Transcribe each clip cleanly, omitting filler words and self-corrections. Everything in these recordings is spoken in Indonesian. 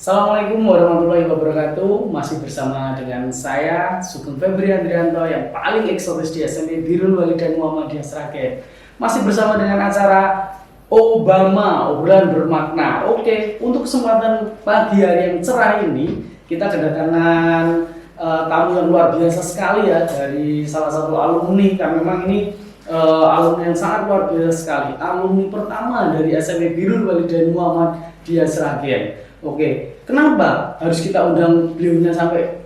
Assalamualaikum warahmatullahi wabarakatuh. Masih bersama dengan saya Sugeng Febri Andrianto yang paling eksotis di SMP Birrul Walidain Muhammadiyah Sragen. Masih bersama dengan acara Obama, obrolan bermakna. Oke, untuk kesempatan pagi hari yang cerah ini kita kedatangan tamu yang luar biasa sekali ya dari salah satu alumni. Karena memang ini alumni yang sangat luar biasa sekali. Alumni pertama dari SMP Birrul Walidain Muhammadiyah Sragen. Oke, kenapa harus kita undang beliaunya sampai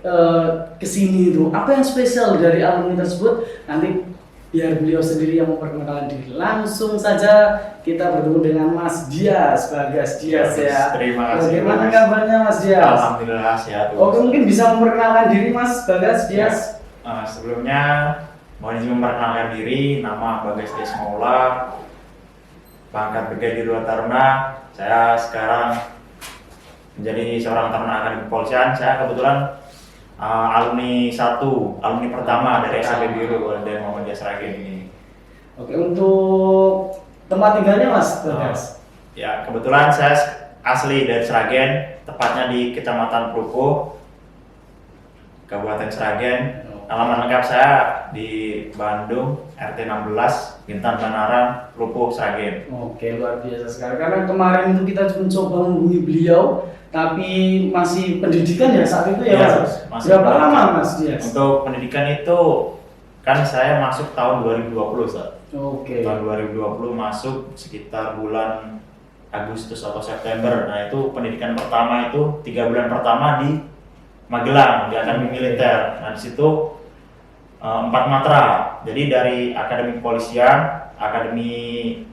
ke sini itu? Apa yang spesial dari alumni tersebut? Nanti biar beliau sendiri yang memperkenalkan diri. Langsung saja kita bertemu dengan Mas Dias, Bagas Dias ya. Terima kasih. Bagaimana kabarnya Mas Dias? Alhamdulillah sehat. Oke, mungkin bisa memperkenalkan diri Mas Bagas Dias. Sebelumnya mohon izin memperkenalkan diri, nama Bagas Dias Maula, pangkat Brigadir 2 Taruna. Saya sekarang menjadi seorang taruna akademi kepolisian. Saya kebetulan alumni pertama dari SMP Birrul Walidain Muhammadiyah Sragen ini. Oke, untuk tempat tinggalnya Mas Bagas? Ya, kebetulan saya asli dari Sragen, tepatnya di Kecamatan Pruko, Kabupaten Sragen. Alamat lengkap saya di Bandung, RT 16, Bintan Banaran, Pruko, Sragen. Oke, luar biasa sekali. Karena kemarin itu kita mencoba menghubungi beliau, tapi masih pendidikan ya saat itu ya, Mas? Berapa lama Mas Dias? Untuk pendidikan itu kan saya masuk tahun 2020, Ustaz. Oke. Tahun 2020 masuk sekitar bulan Agustus atau September. Nah, itu pendidikan pertama itu 3 bulan pertama di Magelang, di Akademi Militer. Nah, di situ 4 matra. Jadi dari Akademi Kepolisian, Akademi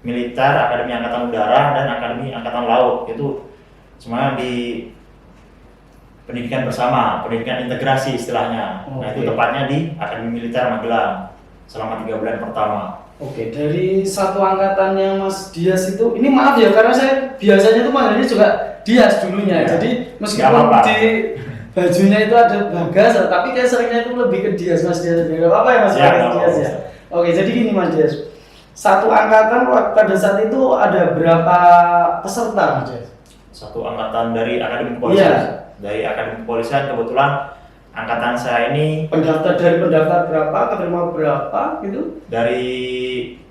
Militer, Akademi Angkatan Udara, dan Akademi Angkatan Laut. Itu semuanya di pendidikan bersama, pendidikan integrasi istilahnya. Nah, itu tepatnya di Akademi Militer Magelang selama 3 bulan pertama. Oke, dari satu angkatannya Mas Dias itu, ini maaf ya karena saya biasanya tuh manggilnya juga Dias dulunya. Ya. Jadi meskipun di bajunya itu ada Bagas, tapi kayak seringnya itu lebih ke Dias Mas Dias. Gak apa-apa ya Mas Dias ya. Oke, jadi gini Mas Dias. Satu angkatan pada saat itu ada berapa peserta Mas Dias? Satu angkatan dari Akademi Kepolisian. Iya. Dari Akademi Kepolisian kebetulan angkatan saya ini pendaftar berapa, keterima berapa gitu? Dari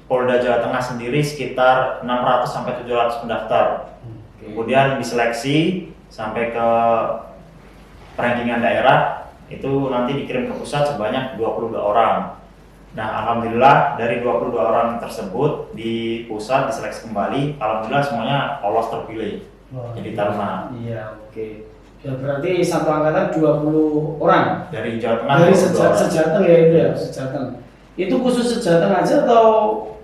Polda Jawa Tengah sendiri sekitar 600 sampai 700 pendaftar. Kemudian diseleksi sampai ke rankingan daerah, itu nanti dikirim ke pusat sebanyak 22 orang. Nah, alhamdulillah dari 22 orang tersebut di pusat diseleksi kembali, alhamdulillah semuanya lolos terpilih. Jadi taruna. Iya, oke. Ya berarti satu angkatan 20 orang dari Jawa Tengah. Dari Sejateng ya itu ya, Sejateng. Itu khusus Sejateng aja atau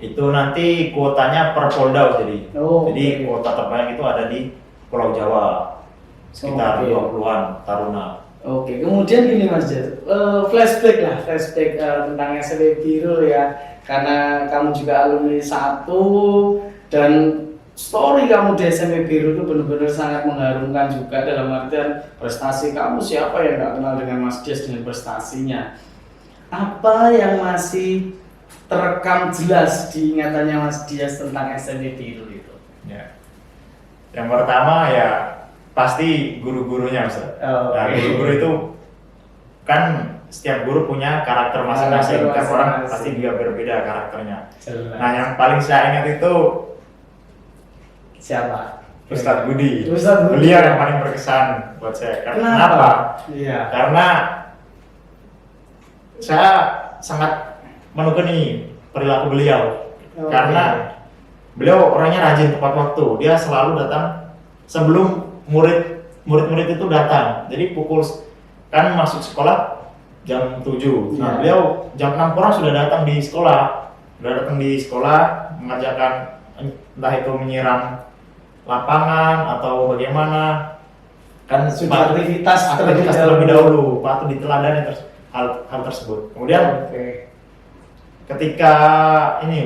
itu nanti kuotanya per Polda jadi. Jadi kuota terbanyak itu ada di Pulau Jawa. Sekitar 20-an taruna. Oke, kemudian gini Mas Jas, flashback tentang SMP Birrul ya. Karena kamu juga alumni 1 dan story kamu di SMP Birrul itu benar-benar sangat mengharumkan juga dalam artian prestasi kamu. Siapa yang nggak kenal dengan Mas Dias dengan prestasinya? Apa yang masih terekam jelas di ingatannya Mas Dias tentang SMP Birrul itu? Ya. Yang pertama ya pasti guru-gurunya Ustaz. Nah, guru-guru itu kan setiap guru punya karakter masing-masing. Kan orang pasti juga berbeda karakternya. Nah, yang paling saya ingat itu siapa? Ustadz Budi. Ustadz Budi. Beliau yang paling berkesan buat saya. Kenapa? Iya. Karena saya sangat menekuni perilaku beliau. Karena beliau orangnya rajin tepat waktu. Dia selalu datang sebelum murid-murid itu datang. Jadi kan masuk sekolah jam 7. Nah, beliau jam 6 kurang sudah datang di sekolah. Mengajarkan entah itu menyiram lapangan atau bagaimana, kan sudah aktivitas terlebih dahulu, patut diteladani hal tersebut. Kemudian ketika ini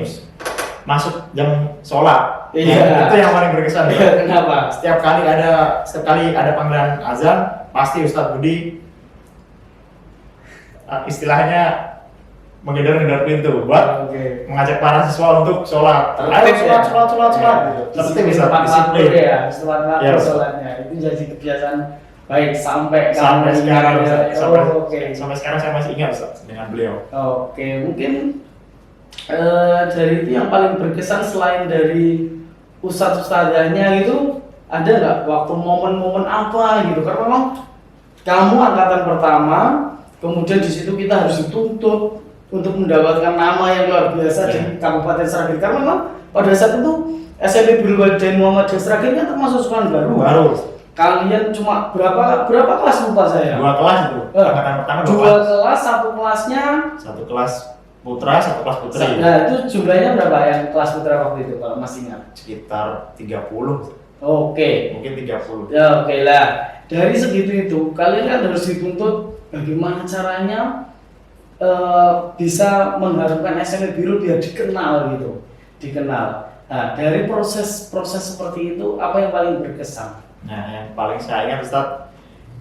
masuk jam sholat, itu yang paling berkesan. Kenapa? Setiap kali ada panggilan azan, pasti Ustadz Budi istilahnya menghindar pintu buat Oke. mengajak para siswa untuk sholat. Ayo Tertib ya? sholat gitu. Tertib bisa Tepat waktu disiplin. ya, setelah waktu Yes. sholatnya. Itu jadi kebiasaan baik sampai Sampai kamu sekarang ingat ya. Ustaz. Sampai, Oke. sampai sekarang saya masih ingat Ustaz, dengan beliau. Oke, mungkin dari itu yang paling berkesan selain dari ustadz-ustadzanya itu ada nggak waktu momen-momen apa gitu? Karena memang kamu angkatan pertama, kemudian di situ kita harus dituntut untuk mendapatkan nama yang luar biasa di Kabupaten Sragen. Karena memang pada saat itu SMP Birrul Walidain Muhammadiyah Sragen kan termasuk sekolah baru. Baru Kalian cuma berapa kelas lupa saya? 2 kelas itu. Angkatan pertama 2 Dua kelas. kelas, satu kelasnya. 1 kelas putra, 1 kelas putri. Nah, itu jumlahnya berapa yang kelas putra waktu itu kalau masih ingat? Sekitar 30. Oke. Mungkin 30. Ya, oke lah. Dari segitu itu, kalian kan harus dituntut bagaimana caranya bisa mengharumkan SMP Birrul biar dikenal gitu. Dikenal. Nah, dari proses seperti itu, apa yang paling berkesan? Nah, yang paling saya ingat Ustaz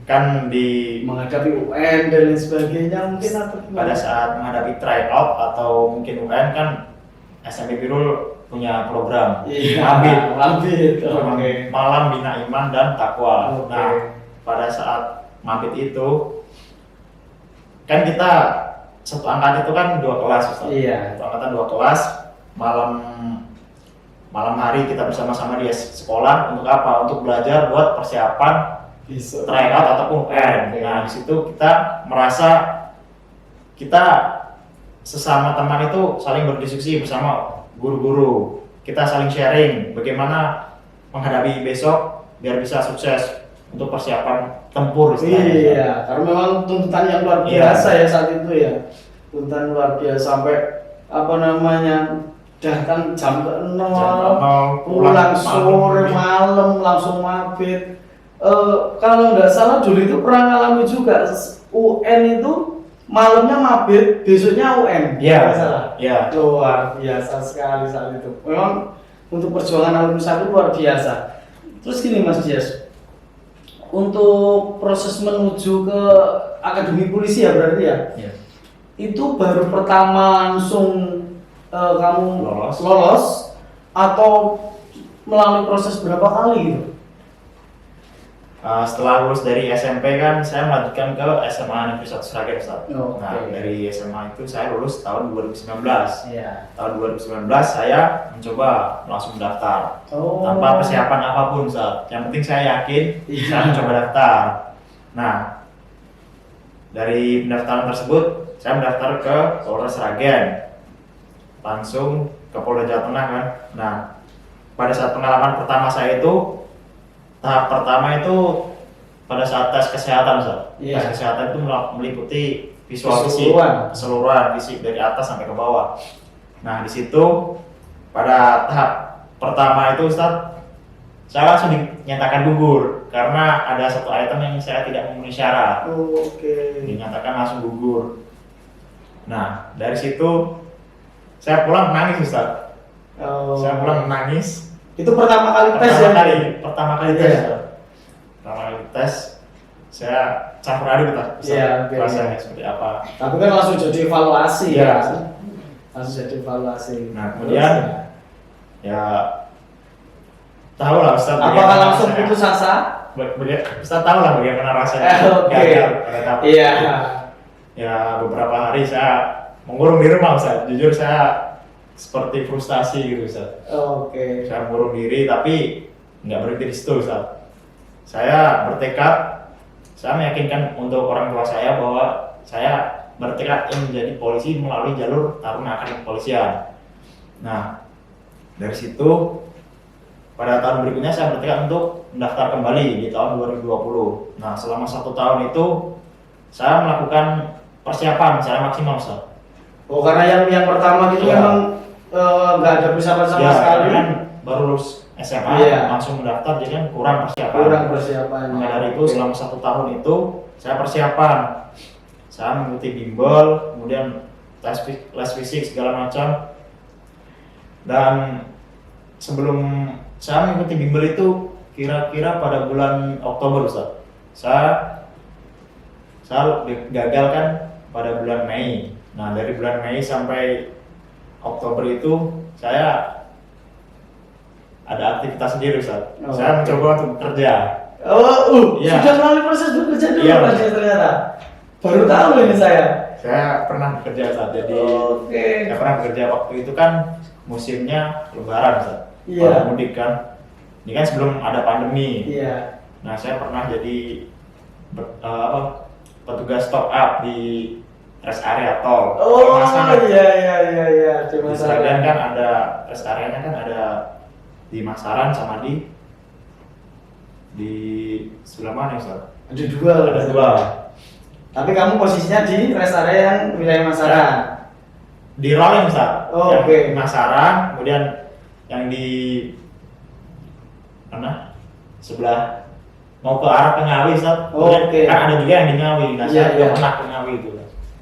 kan di Menghadapi UN dan lain sebagainya mungkin atau gimana? pada saat menghadapi tryout atau mungkin UN kan SMP Birrul punya program Iya, Mabit. Mabit. Program Oke. Malam Bina Iman dan Takwa. Oke. Nah, pada saat Mabit itu kan kita satu angkatan itu kan 2 kelas Ustaz. Iya. Satu angkatan 2 kelas, malam hari kita bersama-sama di sekolah untuk apa? Untuk belajar buat persiapan Besok. tryout ataupun UN. Oke. Nah, di situ kita merasa kita sesama teman itu saling berdiskusi bersama guru-guru. Kita saling sharing bagaimana menghadapi besok biar bisa sukses untuk persiapan tempur istilahnya. Iya, karena memang tuntutan yang luar Iya. biasa ya saat itu ya. Tuntutan luar biasa sampai apa namanya? Datang jam ke 0, Jam 0, pulang sore malam langsung mabit. Kalau nggak salah dulu itu pernah ngalami juga UN itu malamnya mabit, besoknya UN. Iya, Nggak salah. iya. Luar biasa sekali saat itu. Memang untuk perjuangan alumni itu luar biasa. Terus gini Mas Dias, untuk proses menuju ke akademi polisi ya berarti ya, Iya. itu baru pertama langsung kamu Lolos. lolos atau melalui proses berapa kali gitu? Setelah lulus dari SMP kan saya melanjutkan ke SMA Negeri 1 Sragen Ustaz. Oh, Nah, oke. dari SMA itu saya lulus tahun 2019. Iya. Tahun 2019 saya mencoba langsung daftar Oh. tanpa persiapan apapun Ustaz. Yang penting saya yakin Iya. saya mencoba daftar. Nah, dari pendaftaran tersebut saya mendaftar ke Polres Sragen, langsung ke Polda Jawa Tengah kan. Nah, pada saat pengalaman pertama saya itu tahap pertama itu pada saat tes kesehatan Ustaz. Iya. Tes kesehatan itu meliputi visual Keseluruhan. keseluruhan fisik dari atas sampai ke bawah. Nah, di situ pada tahap pertama itu Ustaz, saya langsung dinyatakan gugur karena ada satu item yang saya tidak memenuhi syarat. Oke. Dinyatakan langsung gugur. Nah, dari situ saya pulang menangis Ustaz. Oh. Saya pulang menangis. Itu pertama kali tes ya? Pertama kali Iya. tes. Ustaz. Pertama kali tes, saya campur aduk Ustaz. Iya, oke. Rasanya seperti apa. Tapi kan langsung jadi evaluasi Iya. ya. Langsung jadi evaluasi. Nah, kemudian ya tahu lah Ustaz. apakah bagaimana langsung saya- putus asa? Ustaz tahu lah bagaimana rasanya Oke. gagal pada tahap Iya. ya beberapa hari saya mengurung di rumah Ustaz. Jujur saya seperti frustasi gitu Ustaz. Oke. Saya mengurung diri tapi nggak berhenti di situ Ustaz. Saya bertekad, saya meyakinkan untuk orang tua saya bahwa saya bertekad ingin menjadi polisi melalui jalur taruna akademi kepolisian. Nah, dari situ pada tahun berikutnya saya bertekad untuk mendaftar kembali di tahun 2020. Nah, selama 1 tahun itu saya melakukan persiapan secara maksimal Ustaz. Oh, karena yang pertama itu Iya. memang nggak ada persiapan sama Ya, sekali. kan baru lulus SMA Iya. langsung mendaftar jadi kan kurang persiapan. Kurang persiapannya. Maka dari itu Oke. selama 1 tahun itu saya persiapan. Saya mengikuti bimbel, kemudian les fisik segala macam. Dan sebelum saya mengikuti bimbel itu kira-kira pada bulan Oktober Ustaz. Saya gagal kan pada bulan Mei. Nah, dari bulan Mei sampai Oktober itu saya ada aktivitas sendiri, Ustaz. Oh, Saya oke. mencoba untuk bekerja. Iya. Sudah melalui proses bekerja dulu Iya. Mas Dias ternyata. Baru tahu ini saya. Saya pernah bekerja, Ustaz. Jadi Oke. saya pernah bekerja waktu itu kan musimnya Lebaran, Ustaz. Iya. Kalau mudik kan. Ini kan sebelum ada pandemi. Iya. Nah, saya pernah jadi petugas top up di rest area tol. Oh Masalah. iya. Di Sragen kan ada rest areanya kan ada di Masaran sama di sebelah mana, Ustaz? Ada dua. Ada dua. Tapi kamu posisinya di rest area yang wilayah Masaran. Di rolling, Ustaz. Oh, Yang oke. di Masaran, kemudian yang di mana? Sebelah mau ke arah ke Ngawi, Ustaz. Oh, Kemudian oke. kan ada juga yang di Ngawi. Nah, Iya, saya juga iya. pernah ke Ngawi itu.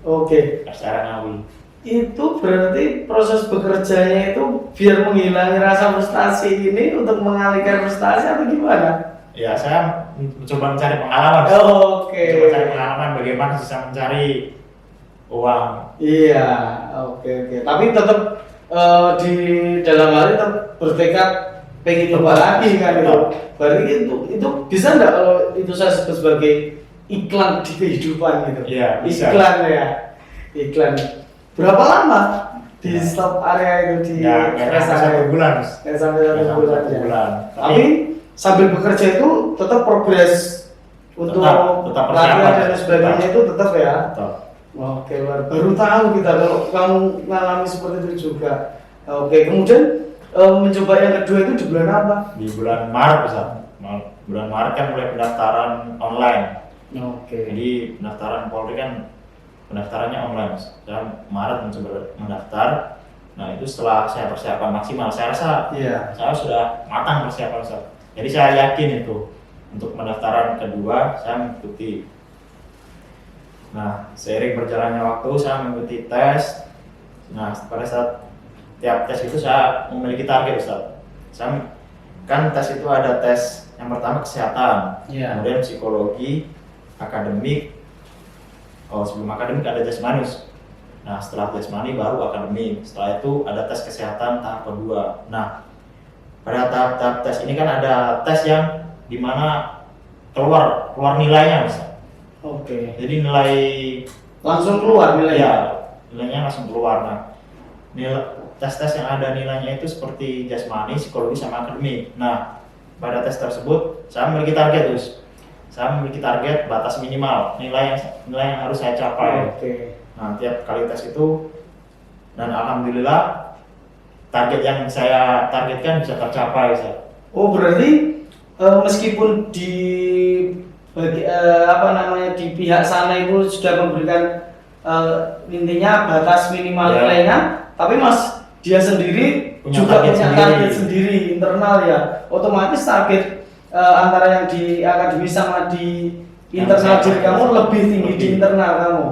Oke. Rest area Ngawi. Itu berarti proses bekerjanya itu biar menghilangi rasa frustasi ini untuk mengalihkan frustasi atau gimana? Ya, saya mencoba mencari pengalaman. Oke. Mencoba mencari pengalaman bagaimana bisa mencari uang. Iya, oke. Tapi tetap di dalam hal tetap bertekad pengen nyoba lagi kan itu. Berarti itu bisa nggak kalau itu saya sebut sebagai iklan di kehidupan gitu? Iya, bisa. Iklan ya, iklan. Berapa lama di stop area itu di Ya, kayaknya rest sampai area? 1 bulan. Nggak sampai Nggak 1 sampai bulan 1 ya. bulan. Tapi sambil bekerja itu tetap progres untuk Tetap latihan persiapan. dan sebagainya itu tetap ya. Tetap. Oke, baru tahu kita kalau kamu ngalami seperti itu juga. Oke, kemudian mencoba yang kedua itu di bulan apa? Di bulan Maret, Ustaz. Bulan Maret kan mulai pendaftaran online. Oke. Jadi pendaftaran Polri kan pendaftarannya online. Saya Maret mencoba mendaftar. Nah, itu setelah saya persiapan maksimal, saya rasa Iya. saya sudah matang persiapan, Ustaz. Jadi saya yakin itu untuk pendaftaran kedua saya mengikuti. Nah, seiring berjalannya waktu saya mengikuti tes. Nah, pada saat tiap tes itu saya memiliki target, Ustaz. Saya kan tes itu ada tes yang pertama kesehatan, Iya. kemudian psikologi, akademik. Oh, sebelum akademik ada jasmani. Nah, setelah jasmani baru akademik. Setelah itu ada tes kesehatan tahap kedua. Nah, pada tahap tes ini kan ada tes yang dimana keluar nilainya, Ustaz. Oke. Jadi nilai Langsung keluar nilainya. ya, nilainya langsung keluar. Nah, tes-tes yang ada nilainya itu seperti jasmani, psikologi, sama akademik. Nah, pada tes tersebut saya memiliki target, Gus. Saya memiliki target batas minimal nilai yang harus saya capai. Oke. Nah, tiap kali tes itu, dan alhamdulillah target yang saya targetkan bisa tercapai, Ustaz. Oh, berarti meskipun di di pihak sana itu sudah memberikan intinya batas minimal Ya. nilainya, tapi Mas dia sendiri Punya juga target punya sendiri. target sendiri internal ya. Otomatis target antara yang di akademis sama di internal Yang diri saya- kamu lebih tinggi di lebih. internal kamu.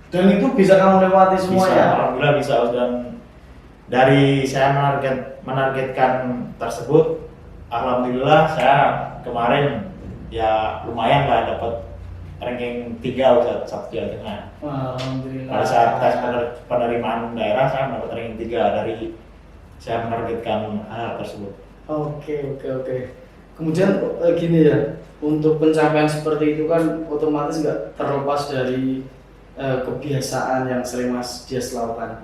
Dan itu bisa kamu lewati Bisa, semuanya. alhamdulillah bisa. Dan dari saya menargetkan tersebut, alhamdulillah saya kemarin ya lumayan lah dapat ranking 3 Ustaz, satu Jawa Tengah. Alhamdulillah. Pada saat tes penerimaan daerah saya mendapat ranking 3 dari saya menargetkan hal tersebut. Oke. Kemudian gini ya, untuk pencapaian seperti itu kan otomatis nggak terlepas dari kebiasaan yang sering Mas Dias lakukan.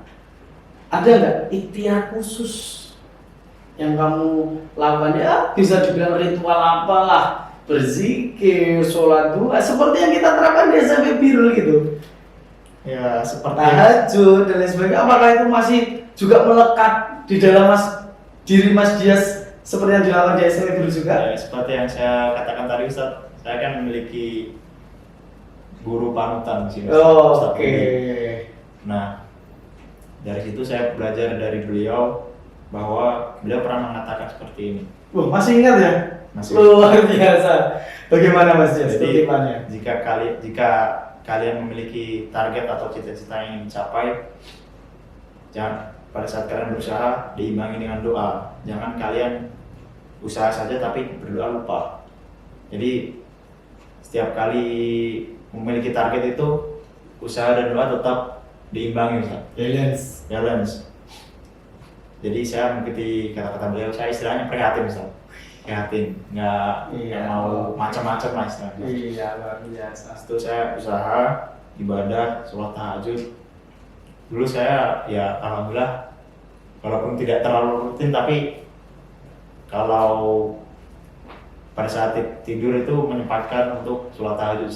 Ada nggak ikhtiar khusus yang kamu lakukan? Ya bisa dibilang ritual apalah, berzikir, sholat duha, seperti yang kita terapkan di SMP Birul gitu. Ya seperti Tahajud dan lain sebagainya. Apakah itu masih juga melekat di dalam diri Mas Dias seperti yang dilakukan di SMP Birul juga? ya, seperti yang saya katakan tadi, Ustaz, saya kan memiliki guru panutan sih, Ustaz Oke. Budi. Nah, dari situ saya belajar dari beliau bahwa beliau pernah mengatakan seperti ini. Wah, masih ingat ya? Masih. Luar biasa. Bagaimana Mas Dias? Jadi Kutipannya? jika kalian memiliki target atau cita-cita yang ingin dicapai, jangan pada saat kalian berusaha diimbangi dengan doa. Jangan kalian usaha saja tapi berdoa lupa. Jadi setiap kali memiliki target itu, usaha dan doa tetap diimbangi Ustaz. Balance. Jadi saya mengikuti kata-kata beliau, saya istilahnya prihatin Ustaz. Prihatin, nggak mau macam-macam lah istilahnya. Iya, luar biasa. Itu saya usaha, ibadah, sholat tahajud. Dulu saya ya alhamdulillah walaupun tidak terlalu rutin, tapi kalau pada saat tidur itu menyempatkan untuk sholat tahajud.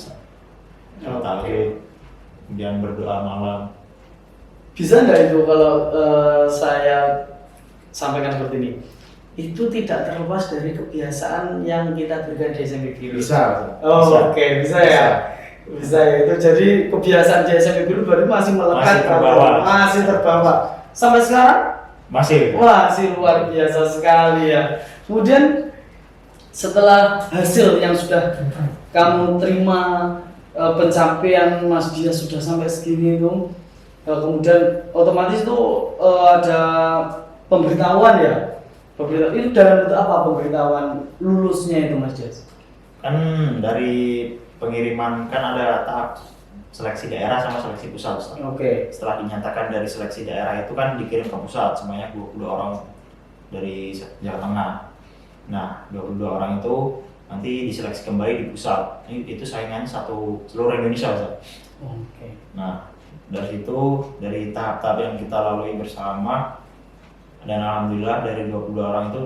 Sholat tahajud, kemudian berdoa malam. Bisa nggak itu kalau saya sampaikan seperti ini? Itu tidak terlepas dari kebiasaan yang kita berikan di SMP Biru. Bisa. Oh, oke, bisa ya. Bisa ya. Itu jadi kebiasaan di SMP Biru berarti masih melekat, masih terbawa. Sampai sekarang? Masih. Wah, sih luar biasa sekali ya. Kemudian setelah hasil yang sudah kamu terima, pencapaian Mas Dias sudah sampai segini itu, kemudian otomatis itu ada pemberitahuan ya. Itu dalam bentuk apa pemberitahuan lulusnya itu Mas Dias? Kan dari pengiriman kan ada tahap seleksi daerah sama seleksi pusat. Oke. Setelah dinyatakan dari seleksi daerah itu kan dikirim ke pusat sebanyak 22 orang dari Jawa Tengah. Nah, 22 orang itu nanti diseleksi kembali di pusat. Itu saingannya seluruh Indonesia Ustaz. Oke. Nah, dari situ, dari tahap-tahap yang kita lalui bersama, dan alhamdulillah dari 22 orang itu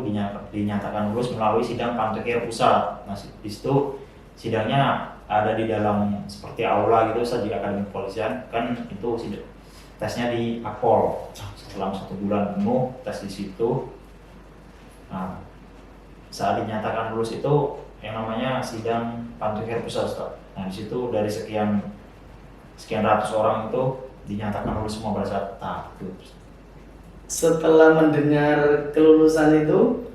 dinyatakan lulus melalui sidang Pantekir pusat. Nah, di situ sidangnya ada di dalam seperti aula gitu saja di Akademi Kepolisian, kan itu tesnya di Akpol selama 1 bulan penuh tes di situ. Nah, saat dinyatakan lulus itu yang namanya sidang Pantekir pusat. Nah, di situ dari sekian ratus orang itu dinyatakan lulus semua pada saat tahap itu. Setelah mendengar kelulusan itu,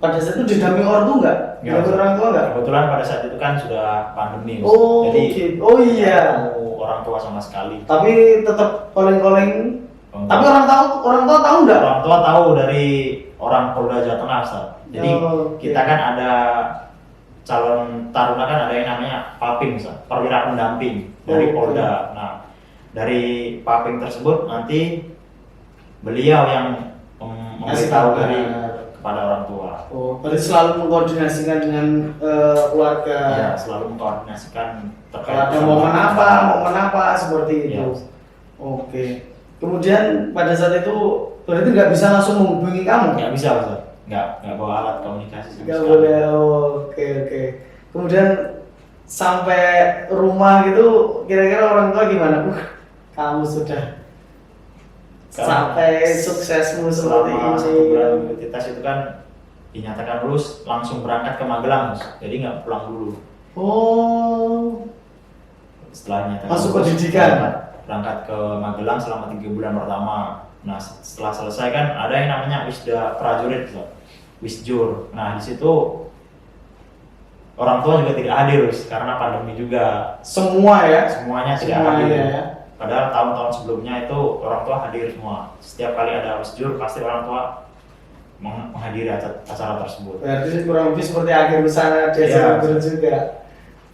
pada saat itu didampingi orang tua nggak? Didampingi orang tua nggak? Kebetulan pada saat itu kan sudah pandemi, oh, jadi gitu. Oh iya. Orang tua sama sekali. Tapi tetap koleng-koleng. Tapi orang tua tahu nggak? Orang tua tahu dari orang Polda Jawa Tengah, Ustaz. Jadi kita kan ada calon taruna kan ada yang namanya Papim, Ustaz, perwira pendamping dari Polda. Nah, dari Papim tersebut nanti beliau yang memberitahu kepada orang tua. Oh, berarti selalu mengkoordinasikan dengan keluarga. Ya, selalu mengkoordinasikan terkait ada momen apa seperti itu. Ya. Oke. Kemudian pada saat itu berarti nggak bisa langsung menghubungi kamu? Nggak bisa, Ustaz. Nggak bawa alat komunikasi. Nggak boleh. Oke. Kemudian sampai rumah gitu, kira-kira orang tua gimana? Kamu sudah sampai suksesmu seperti ini. 1 bulan mengikuti tes itu kan dinyatakan lulus, langsung berangkat ke Magelang, jadi nggak pulang dulu. Oh. Setelahnya masuk pendidikan. Berangkat ke Magelang selama 3 bulan pertama. Nah, setelah selesai kan ada yang namanya Wisda Prajurit, Wisjur. Nah, di situ orang tua juga tidak hadir karena pandemi juga. Semuanya tidak hadir. Ya. Padahal tahun-tahun sebelumnya itu orang tua hadir semua. Setiap kali ada Wisjur pasti orang tua menghadiri acara tersebut. Berarti kurang lebih seperti akhir usaha desa juga.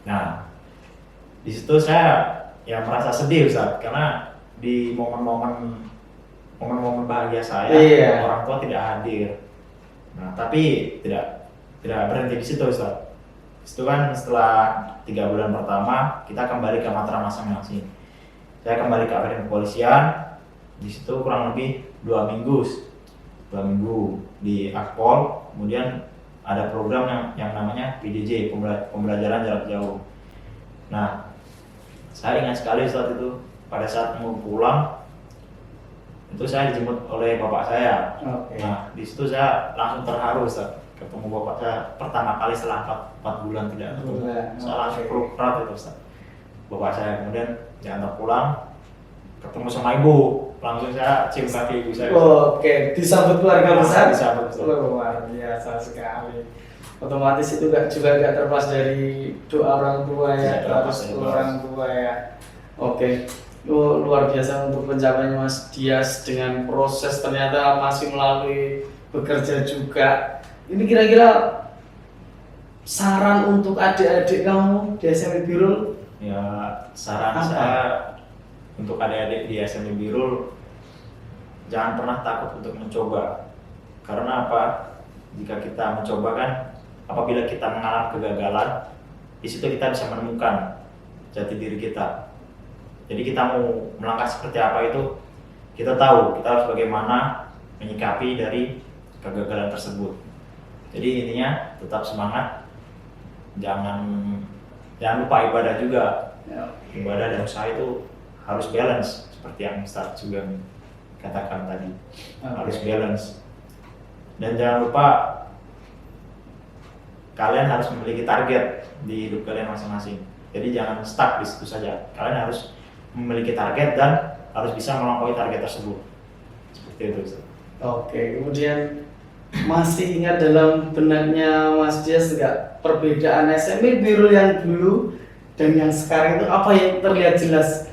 Nah, di situ saya ya merasa sedih Ustaz, karena di momen-momen bahagia saya orang tua tidak hadir. Nah, tapi tidak berhenti di situ Ustaz. Itu kan setelah 3 bulan pertama kita kembali ke matra masing-masing. Saya kembali ke Akademi Kepolisian. Di situ kurang lebih 2 minggu di Akpol. Kemudian ada program yang namanya PJJ, pembelajaran jarak jauh. Nah, saya ingat sekali saat itu pada saat mau pulang itu saya dijemput oleh bapak saya. Nah, di situ saya langsung terharu Ustaz, ketemu bapak saya pertama kali setelah 4 bulan tidak ketemu. Saya langsung peluk erat itu Ustaz, bapak saya. Kemudian diantar pulang, ketemu sama ibu, langsung saya cium kaki ibu saya. Oke, disambut keluarga besar. Disambut. Luar biasa sekali. Otomatis itu juga nggak terlepas dari doa orang tua ya, orang tua ya. Oke. Luar biasa untuk pencapaian Mas Dias dengan proses ternyata masih melalui bekerja juga. Ini kira-kira saran untuk adik-adik kamu di SMP Birul? Ya, saran saya untuk adik-adik di SMP Birul, jangan pernah takut untuk mencoba. Karena apa? Jika kita mencoba kan, apabila kita mengalami kegagalan, di situ kita bisa menemukan jati diri kita. Jadi kita mau melangkah seperti apa itu, kita tahu kita harus bagaimana menyikapi dari kegagalan tersebut. Jadi intinya tetap semangat, jangan lupa ibadah juga. Ibadah dan usaha itu harus balance, seperti yang Ustaz juga katakan tadi, harus balance. Dan jangan lupa kalian harus memiliki target di hidup kalian masing-masing. Jadi jangan stuck di situ saja. Kalian harus memiliki target dan harus bisa melampaui target tersebut. Seperti itu, Ustaz. Oke, kemudian masih ingat dalam benaknya Mas Dias nggak perbedaan SMP Birul yang dulu dan yang sekarang itu apa yang terlihat jelas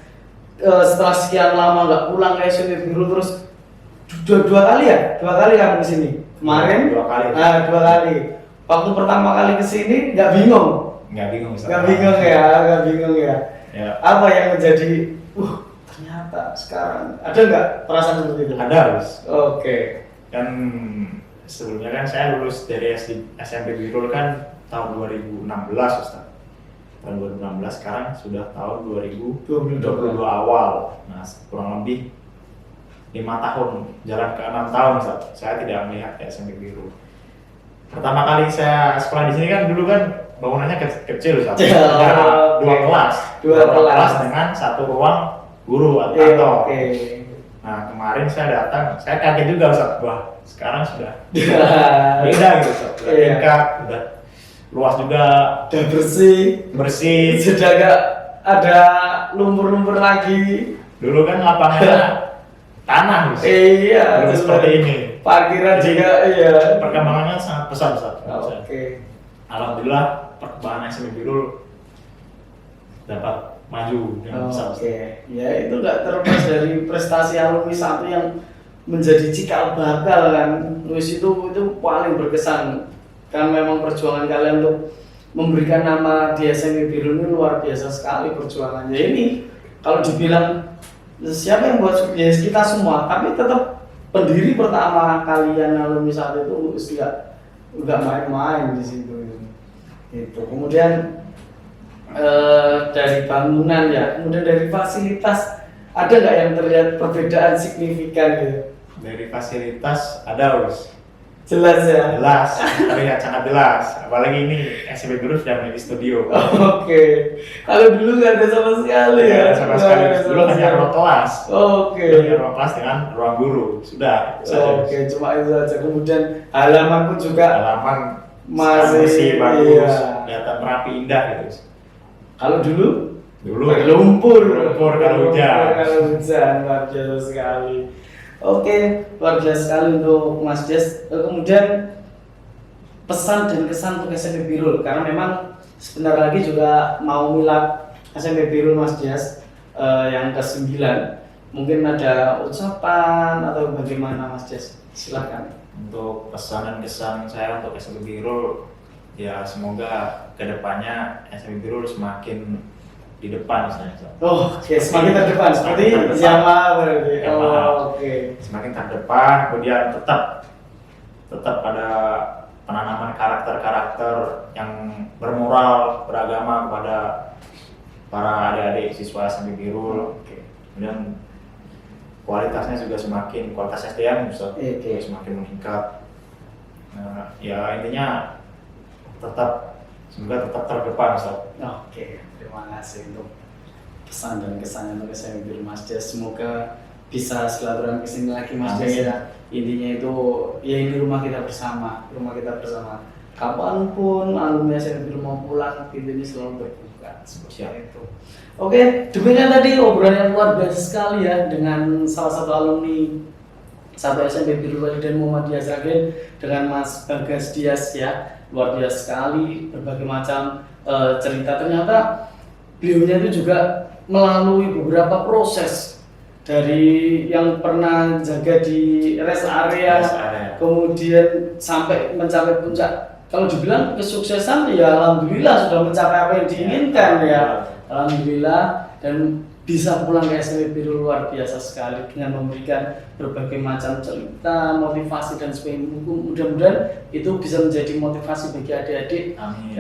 setelah sekian lama nggak pulang ke SMP Birul terus dua kali kamu kesini kemarin? Dua kali. Dua kali. Waktu pertama kali kesini nggak bingung? Nggak bingung, Ustaz. Nggak bingung ya. Ya. Apa yang menjadi ternyata sekarang ada nggak perasaan seperti itu? Ada, Bos. Oke. Kan sebelumnya kan saya lulus dari SMP Birul kan tahun 2016, Ustaz. Tahun 2016, sekarang sudah tahun 2022 awal. Nah, kurang lebih 5 tahun, jalan ke 6 tahun, Ustaz. Saya tidak melihat SMP Birul. Pertama kali saya sekolah di sini kan dulu kan bangunannya kecil, Ustaz. Ada dua kelas dengan satu ruang guru atau kantor. Nah, kemarin saya datang, saya kaget juga, Ustaz. Wah, sekarang sudah beda gitu, Ustaz. Sudah tingkat, udah luas juga, udah bersih, sudah gak ada lumpur-lumpur lagi. Dulu kan lapangannya tanah, Ustaz. Iya, belum seperti ini. Parkiran juga, iya. Perkembangannya sangat pesat, Ustaz. Oke. Alhamdulillah perkembangan SMP Birul dapat maju dengan besar. Oke, ya itu nggak terlepas dari prestasi alumni satu yang menjadi cikal bakal kan. Wis itu paling berkesan kan, memang perjuangan kalian untuk memberikan nama di SMP Birul ini luar biasa sekali perjuangannya. Ini kalau dibilang siapa yang buat, ya kita semua, tapi tetap pendiri pertama kalian alumni saat itu nggak main-main di situ. Itu kemudian dari bangunan ya, kemudian dari fasilitas ada nggak yang terlihat perbedaan signifikan gitu? Dari fasilitas ada, Bos. Jelas ya. Jelas, terlihat sangat jelas. Apalagi ini SMP Birul sudah memiliki studio. Oke. Kalau dulu nggak ada sama sekali ya. Sama sekali. Dulu hanya ruang kelas. Oke. Hanya ruang kelas dengan ruang guru. Sudah. Oke, cuma itu saja. Kemudian halaman pun juga halaman masih bagus, kelihatan rapi, indah gitu. Kalau dulu lumpur kalau hujan. Luar biasa sekali. Oke, luar biasa sekali untuk Mas Dias. Kemudian pesan dan kesan untuk SMP Birul, karena memang sebentar lagi juga mau milad SMP Birul Mas Dias yang ke-9. Mungkin ada ucapan atau bagaimana Mas Dias? Silakan. Untuk pesan dan kesan saya untuk SMP Birul, ya semoga kedepannya SMP Birul semakin di depan misalnya. Oke, semakin terdepan seperti Yamaha berarti. Oke. Semakin terdepan, kemudian tetap ada penanaman karakter-karakter yang bermoral, beragama kepada para adik-adik siswa SMP Birul. Kemudian kualitas SDM juga semakin meningkat. Nah, ya intinya semoga tetap terdepan, Ustaz. Oke, terima kasih untuk pesan dan kesannya untuk SMP Birul Mas Dias. Semoga bisa silaturahmi kesini lagi Mas Dias ya. Intinya itu ya ini rumah kita bersama. Kapanpun alumni SMP Birul mau pulang, pintunya selalu terbuka. Seperti itu. Oke, demikian tadi obrolan yang luar biasa sekali ya dengan salah satu alumni satu SMP Birul Walidain Muhammadiyah Sragen dengan Mas Bagas Dias ya. Luar biasa sekali, berbagai macam cerita. Ternyata beliaunya itu juga melalui beberapa proses, dari yang pernah jaga di rest area, kemudian sampai mencapai puncak. Kalau dibilang kesuksesan ya alhamdulillah sudah mencapai apa yang diinginkan ya. Alhamdulillah, dan bisa pulang ke SMP Biru luar biasa sekali dengan memberikan berbagai macam cerita, motivasi dan sebagainya. Mudah-mudahan itu bisa menjadi motivasi bagi adik-adik Amin.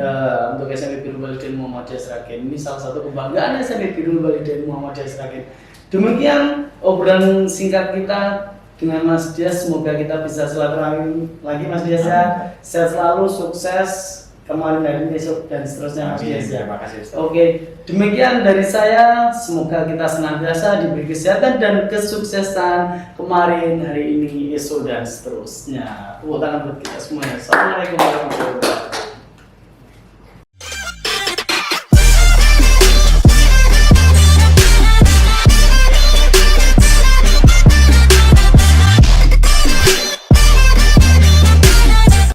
untuk SMP Biru Walidain Muhammadiyah Sragen. Ini salah satu kebanggaan SMP Biru Walidain Muhammadiyah Sragen. Demikian obrolan singkat kita dengan Mas Dias. Semoga kita bisa silaturahmi lagi Mas Dias ya. Sehat selalu, sukses kemarin dan besok dan seterusnya Mas Dias ya. Terima kasih Ustaz. Oke, demikian dari saya. Semoga kita senantiasa diberi kesehatan dan kesuksesan kemarin, hari ini, esok dan seterusnya. Tepuk tangan buat kita semuanya. Assalamualaikum warahmatullahi wabarakatuh.